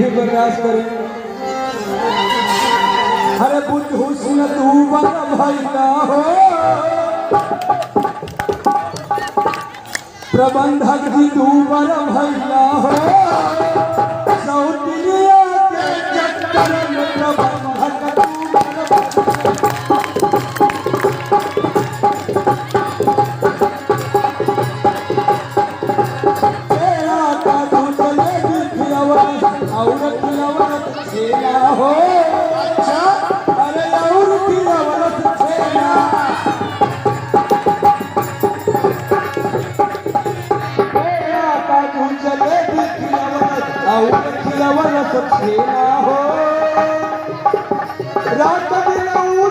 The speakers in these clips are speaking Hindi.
ही बर्दाश्त करें। अरे बुद्ध हुस्न तू बड़ा भैया हो, प्रबंधक जी तू बड़ा भैया हो, सौतिया के चक्कर में प्रबंधक तू तेरा का तू चले खिलवत और खिलवत छेला हो। अच्छा अरे और खिलवत छेला खिलवत छेला हो। रात दिन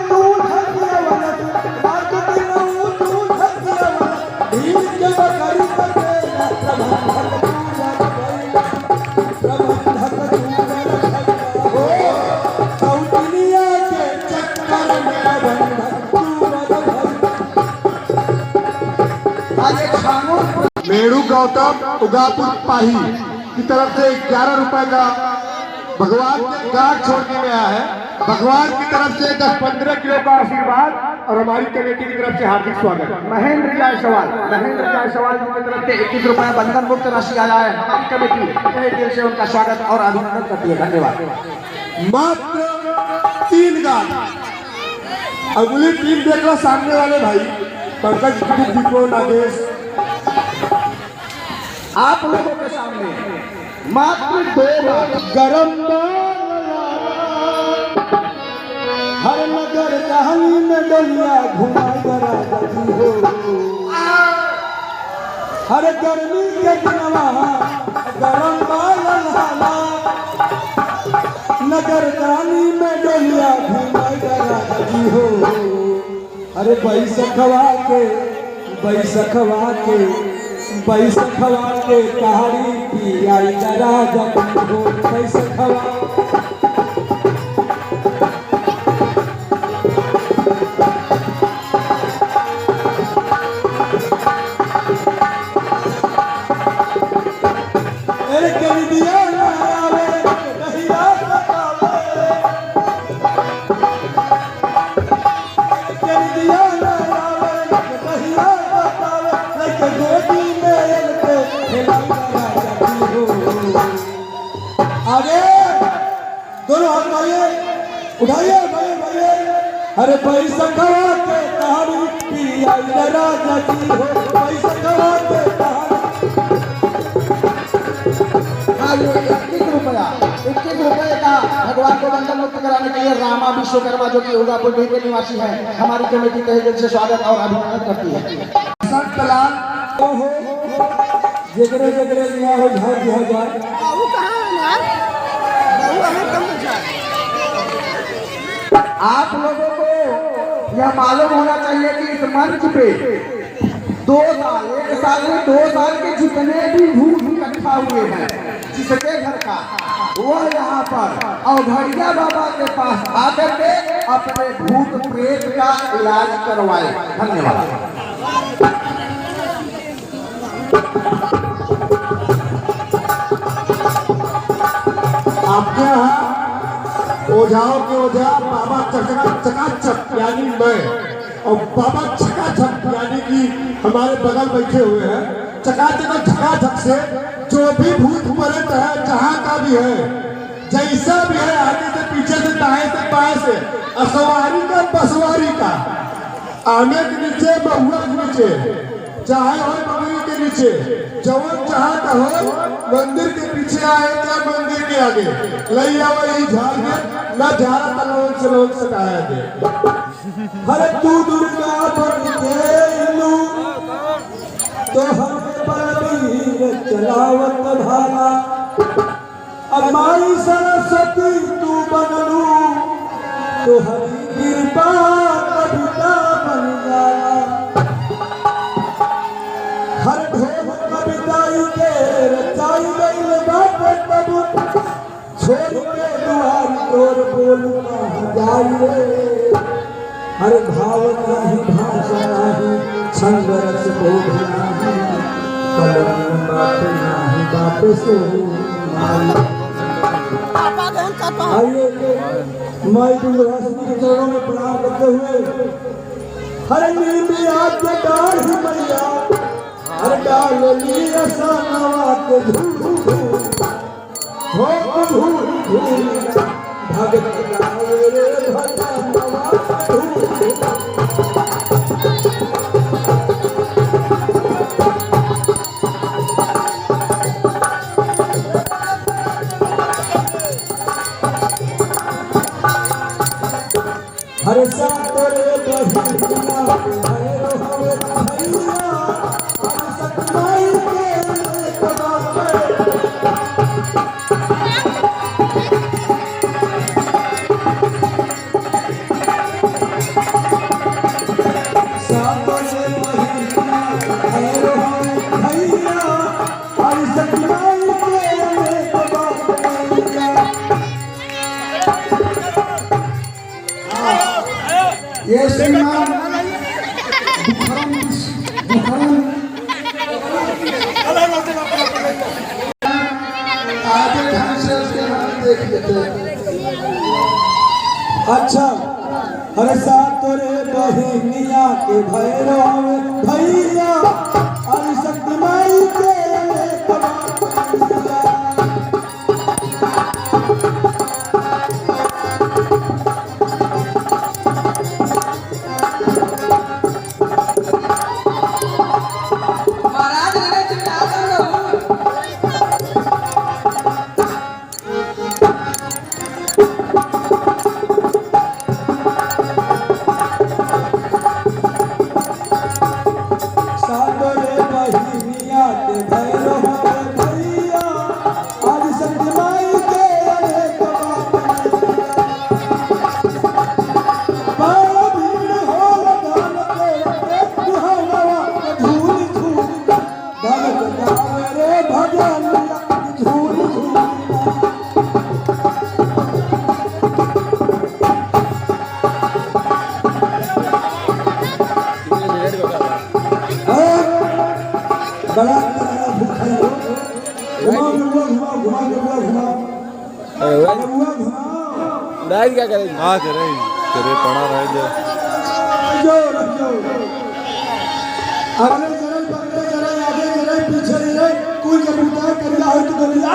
तू खिलवत, रात दिन तू खिलवत, भीड़ के बकरी बकेला प्रबंधक तू हो। सौतिया के चक्कर में प्रबंधक तू। मेरू गौतम उगापुर पाही की तरफ से 11 रुपए का भगवान के कार्ड छोड़ने में आया है। भगवान की तरफ से 10-15 किलो का आशीर्वाद और हमारी कमेटी की तरफ से हार्दिक स्वागत। महेंद्र जायसवाल जी की तरफ से 21 रुपए बंधन मुक्त राशि आया है। हमारी कमेटी तहे दिल से उनका स्वागत और अभिनंदन करती है। धन्यवाद। मात्र 3 गाल अगली टीम देख लो सामने वाले भाई पंकज दीपो नागेश। आप लोगों के सामने मात्र 2 गरम हर नगर कहानी में डलिया घुमाई राजा जी हो। हर गर्मी के दिनवा गरम बाला नगर कहानी में डलिया घुमाई राजा जी हो। अरे बैसखवा के कहानी पियाई राजा जी हो। बैसखवा उठाइए अरे पैसा खवा के कहानी पियाई राजा जी हो। पैसा खवा के कहानी 21 रुपए का भगवान को बंधन मुक्त कराने के लिए रामा विश्वकर्मा जो कि उदापुर के निवासी हैं, हमारी कमेटी तहे दिल से स्वागत और अभिनंदन करती है। जगरे जगरे लिया हो झाड़ दिया जाए। बाबू कहाँ है ना? बाबू हमें कम बचा। आप लोगों को यह मालूम होना चाहिए कि इस मंच पे 1 साल में 2 साल के जितने भी भूत इकट्ठा हुए हैं, जिसके घर का वह यहाँ पर अवघड़िया बाबा के पास आकर के अपने भूत प्रेत का इलाज करवाए। धन्यवाद। आपके यहाँ ओझाओं के ओझा बाबा चकाचक यानी मैं और बाबा चकाचक यानी कि हमारे बगल बैठे हुए हैं। चकाचक झकाझक से जो भी भूत प्रेत है जहाँ का भी है, जैसा भी है, आगे से पीछे से दाएं से बाएं से, असवारी का बसवारी का, आने के नीचे बहुआ के नीचे, चाहे हो बबरी के नीचे, जवन जहाँ का हो, मंदिर के पीछे आए या मंदिर के आगे लैया वही झाड़ न झाड़ा तलोन से लोग सटाया दे। हर तू दुर्गा बन तो हम बलबीर चलावत भाला। अब माई सरस्वती तू बनलू तो हरी कृपा कविता बन जाला। हर ढोल कविताई के रचाई गई बात तब छोड़ के दुआर तोर बोल जाइए। हर भाव नहीं भाषा नहीं छंद रस बोध नहीं कलम बात नहीं बात से गए का आइए माई दुर्गाष्टमी के चरणों में प्रणाम करते हुए हर नींद आपके डाल ही मैया हर डाल लिया सानवा के धूल हो धूल भगत गावे रे भगनवा हर सातरे बहिना भैरो हवे भैया हर सतमाई के कबावे सातरे बहिना भैरो हवे भैया हर सतमाई के कबावे ये श्रीमान आगे ढंग से उसके हम देख लेते हैं। अच्छा हर सातरे बहिनिया के भैरो भैया हर शक्तिमाई के कबाड़िया। महाराज ने चिंता करो सातरे बहिनिया के भैरो भैया हर शक्तिमाई के कबाड़िया। बड़ा भीड़ हो लगान के दुहावा धूल धूल भगत गावे रे भजनिया धूल धूल। बड़ा भूख है घुमा दाई क्या करेगी? हाँ करे करे पड़ा रह जाए। जो रखो अगले चरण पकड़े चले आगे चले पीछे चले कोई कबूतर करिया हो तो करिया।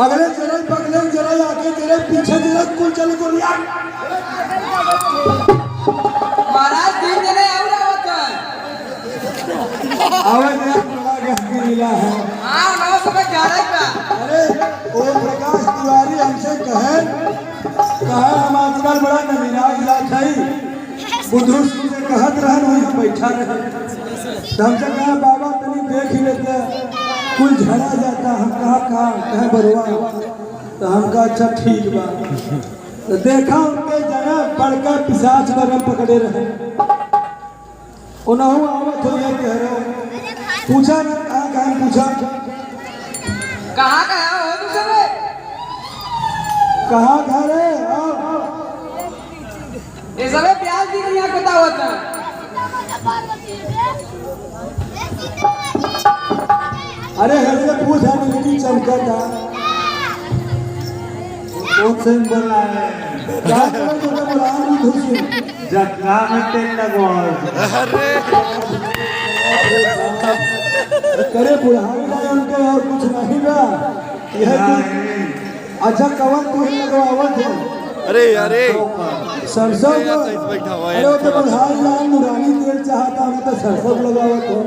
अगले चरण पकड़े चले आगे चले पीछे चले कोई चल करिया। महाराज 3 जने और आवत हैं। आवाज गिला है। हाँ नौ समय जा रहा है। अरे ओम प्रकाश तिवारी हमसे कहे हम आजकल बड़ा नवीना इलाज है बुद्धू से कहत रहन वही हम बैठा रहे तो हमसे कहा बाबा तनी देख ही लेते कुल झड़ा जाता हम कहा बरुआ तो हम कहा अच्छा ठीक बा तो देखा उनके जना पड़कर पिशाच बरम पकड़े रहे उन्होंने आवत हो ये कह रहे पूछा ना कहाँ पूछा कहाँ गया हो तुम सब? कहाँ घर है ये सब प्याज भी नहीं पता होता। अरे हर पूछ है मिट्टी चमका था कौन से बोला है क्या करो तो बुला नहीं खुशी जगह में तेल लगवा करे बुढ़ाई नहीं उनके और कुछ नहीं बा यह अच्छा कवन तू ही लगवावत है। अरे अरे सरसों को बैठा हुआ है। अरे वो तो बुढ़ाई लाल नूरानी तेल चाहता हूँ तो सरसों लगवावत हो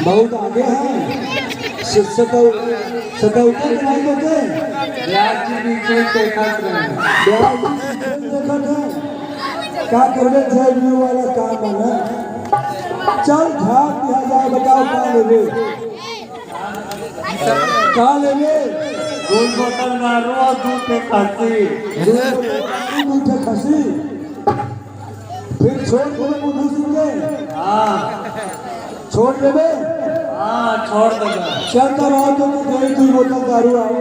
बहुत आगे है सतौते नहीं होते ब्याज नीचे देखत क्या करवे थे वाला काम है चल झाड़ दिया जाए बताओ का लेंगे 2 बोतल मारो और 2 पे खसी फिर छोड़ दे बुद्धू सिंह के छोड़ देवे छोड़ देगा चल तब आओ तो गई 2 बोतल दारू आओ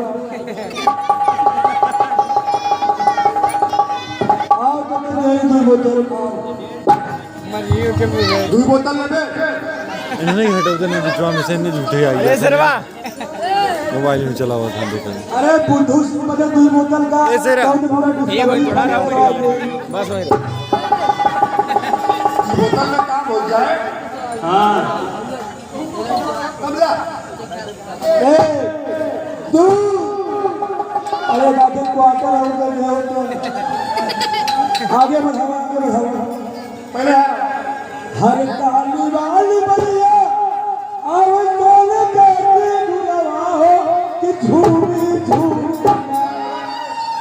तो गई 2 बोतल 2 बोतल लेबे नहीं हटाते नहीं बिचवा में से नहीं झूठे आई ए सरवा मोबाइल में चला हुआ था देखा अरे बुद्धू सिंह मदद दुई बोतल का ऐसे रहा। बहुत बड़ा ये भाई थोड़ा ना डिस्काउंट बस वही बोतल में काम हो जाए कमला ए तू अरे दादे क्वार्टर आउट कर दिया तो आगे बढ़ाओ पहले हर ताली वाली बलिया आओ तोले करके दुआ हो कि झूमी झूमी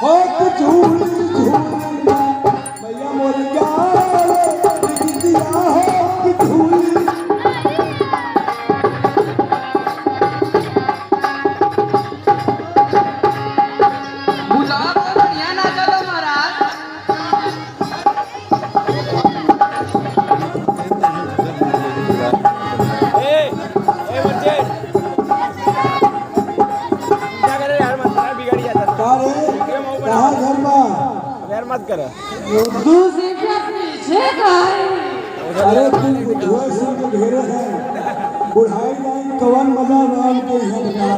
हो कि झूमी झूमी भैया मोर जाओ दिया हो कि झूमी बुझाओ तो बढ़िया ना चलो महाराज ए बच्चे क्या करे यार मत कर बिगड़ जाता का रे कहाँ घर में यार मत कर दूसरे के पीछे का है अरे तुम बुद्धुआ सिंह के घेरे हैं बुढ़ाई नहीं कवन मजा नाम के है बता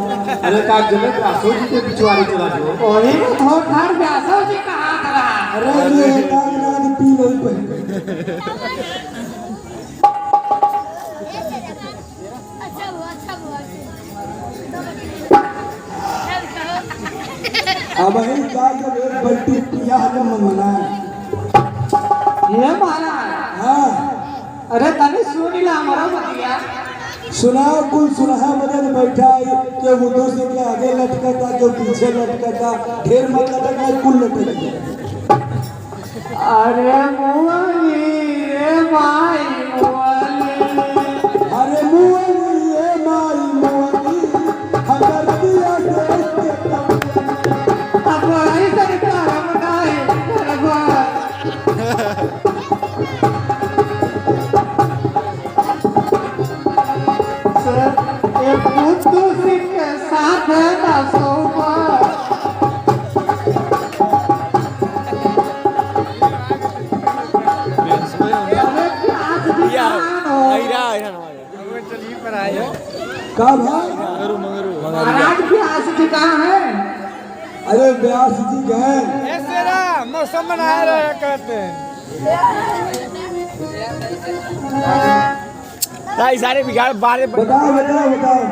अरे का जगत रासो जी के पिछवाड़ी चला दो वही में धोखार व्यासो जी कहा करा अरे ये नाग पी लो पहले अच्छा हुआ अब ही जा जब एक बल्टी पिया है मंगना ये महाराज हाँ अरे तने सुन ला हमारा बतिया सुनाओ कुल सुनहा मदद बैठा है के बुद्धू से के आगे लटका था जो पीछे लटका था ढेर मत लटका कुल लटक गया अरे मुअली रे माई मुअली अरे मुअली ये माई मुअली हगर दिया देख के अब वही सरकार बनाए करवा ये बुद्धू सिंह के साथ है ना सोमा अरे प्यास या दिखान हो आइरा आइरा ना चली पर आए का भाई महाराज प्यास दिखान है अरे व्यास जी गए ऐसे ना मौसम बनाया रहा करते हैं भाई सारे बिगाड़ बारे बताओ बताओ बताओ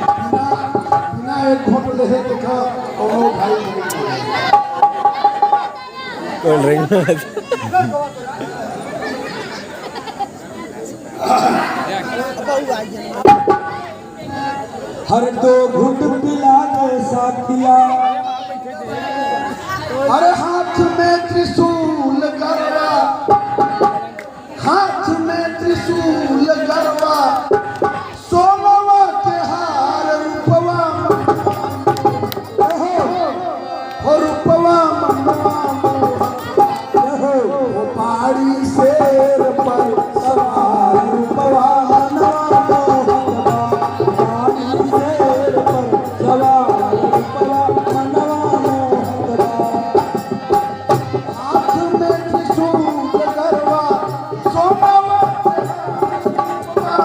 बिना एक घोट ले देखा और भाई कोल्ड ड्रिंक हर दो घुट पिला दे साथिया अरे हाथ में त्रिशूल गरवा हाथ में त्रिशूल गरवा सोनवा के हार रूपवा हो रूपवा मनवा हो पहाड़ी शेर पर सवार रूपवा मनवा पहाड़ी शेर पर सवार रूपवा मनवा हाथ में त्रिशूल गरवा सोनवा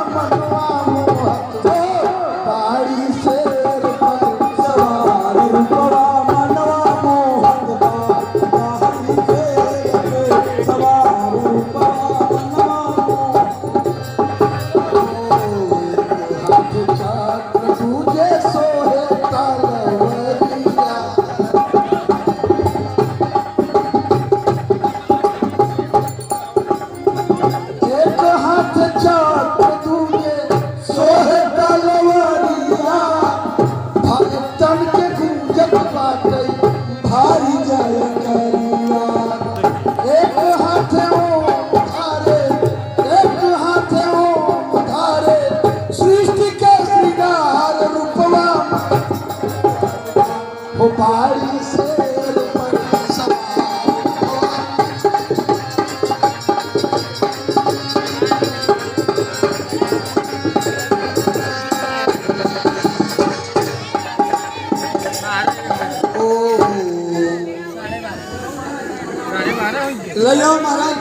मनवा मोहत पहाड़ी शेर पर सवार रूपवा मनवा मोहत पहाड़ी शेर पर सवार रूपवा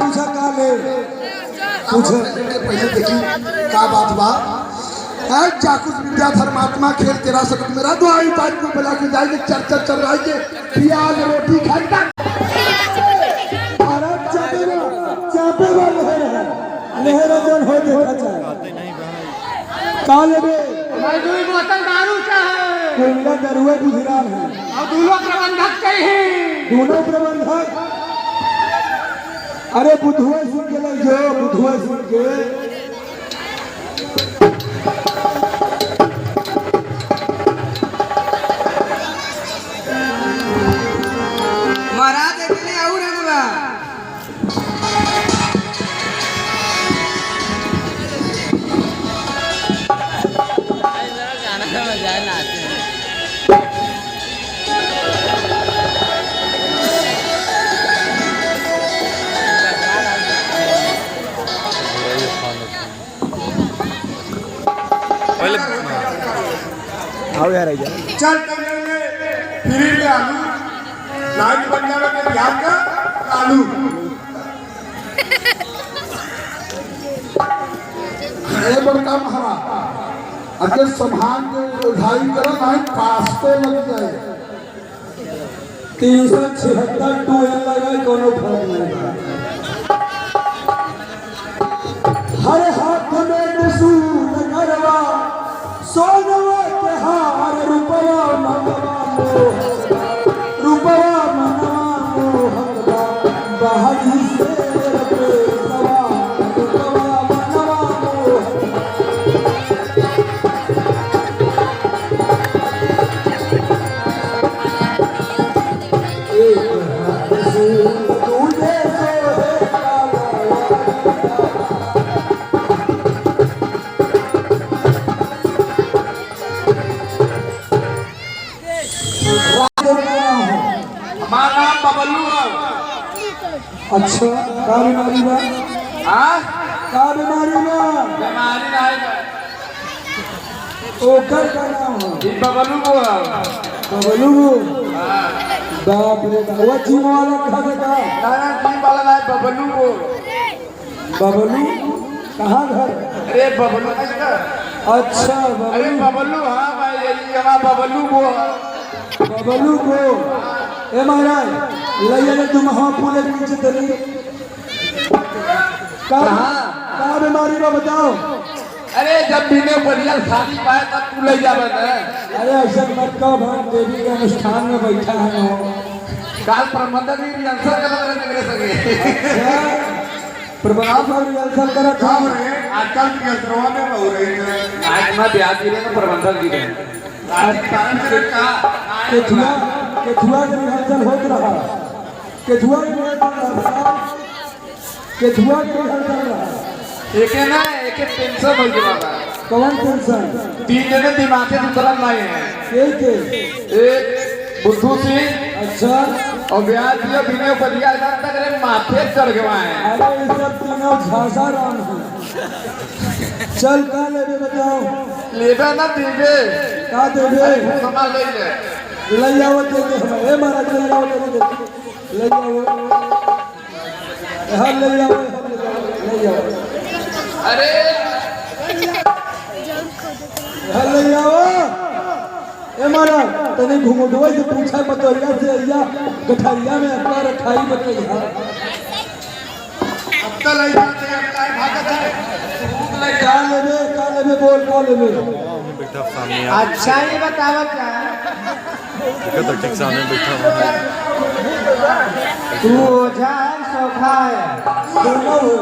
पूछा का ले पूछो पहले देखी का बात बा चाकुस विद्या धर्मात्मा खेल तेरा सकत मेरा दुआई बात को बुला के जाएंगे चर्चा चल रहा है प्याज रोटी खाएगा अरे चापे वाले लहरा जन हो देखा चाहे का लेबे भाई दूध बोतल दारू चाहे कोयला दरुआ गुजरान है और दूल्हा प्रबंधक चाहिए दोनों प्रबंधक अरे बुधुआ सुन के लग जो बुधुआ सुन के महाराज इतने और अनवा पहले आओ यार आइए चल फ्री में आलू लाइट बन जावे के बिहार का आलू अरे बड़का महाराज अगर संभाल के उठाई करो नहीं पास तो लग जाए 376 टूएल लगा कोनो फर्क नहीं हर हाथ में रसूल करवा सोनवा के हार रुपया मनवा रुपया मनवा मोहब्बा बहादी से रखे सवा रुपया मनवा एक हाथ रसूल तुझे सोहे हमारा नाम बबलू है अच्छा का बीमारी बा हाँ का बीमारी बा बीमारी नहीं ओकर का नाम हो है बबलू को है बबलू बाप रे बाप वो जिम वाला कहा था नाना टीम वाला नहीं बबलू को बबलू कहाँ घर अरे बबलू नहीं का अच्छा अरे बबलू बबलू हाँ भाई यही हमारा बबलू को है बबलू को ए महाराज लइया ने तुम वहाँ पुले के नीचे तली का बीमारी बा बताओ अरे जब बिने बढ़िया शादी पाए तब तू ले जावे ना अरे ऐसा मत कहो भाई देवी के अनुष्ठान में बैठा है वो काल प्रबंधक भी आंसर कर रहे थे मेरे संगे प्रभाव और रिहर्सल करा था काम रहे आजकल की असरवा में हो रही है आज मैं ब्याज गिरे ना प्रबंधक गिरे केथुआ केथुआ के रिहर्सल होत रहा केथुआ के रिहर्सल रहा केथुआ के रिहर्सल रहा एक है ना एक टेंशन हो गया कौन टेंशन 3 जने दिमाग से उतरन नहीं है के एक बुद्धू सिंह अच्छा और ब्याज दिया बिने बढ़िया तक रे माथे चढ़ गए हैं अरे ये सब तीनों झांसा राम है चल का लेबे बताओ लेबे ना देबे का देबे संभाल ले ले ले आओ दे दे हम ए महाराज ले आओ दे दे ले आओ हम ले आओ ले आओ अरे हम ले आओ ए महाराज तने घुंघटवा से पूछा बतौरिया से या गठरिया में अपना रखाई बतैया अब तक ले जाते हैं काय भागत है का लेबे बोल का लेबे बैठा सामने अच्छा ये बतावा क्या तो ठीक सामने बैठा हुआ है तू ओझा है सोखा है दोनों हो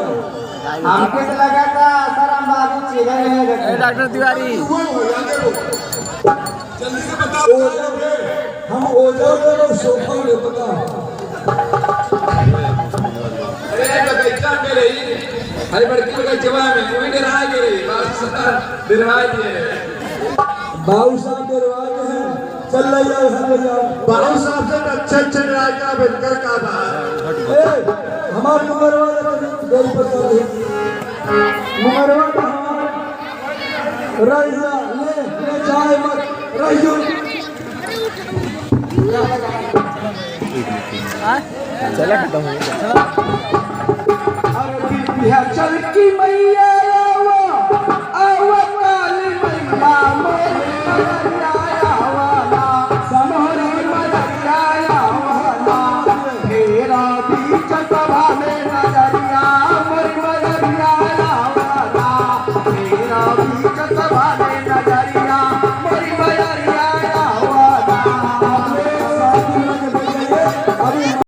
हमके तो लगा था आसाराम बाबू चेहरा नहीं रखे डॉक्टर तिवारी जल्दी से बताओ हम ओझा के सोफा ले पता अरे बगैचा में रही हरी बड़की बगैचा में कोई ने रहा के रही बस दिलवा दिए बाबू साहब के रिवाज है चल ले जाओ हम ले जाओ बाबू साहब से अच्छे राज का बनकर का बात ए हमार नंबर वाला गई पता नंबर वाला रह जा ले जाए मत रह जो चला खत्म हो गया विंध्याचल की मैया आवा काली मैया मोरे मलैया आवाना मोरे मलैया आवाना फेरा बीच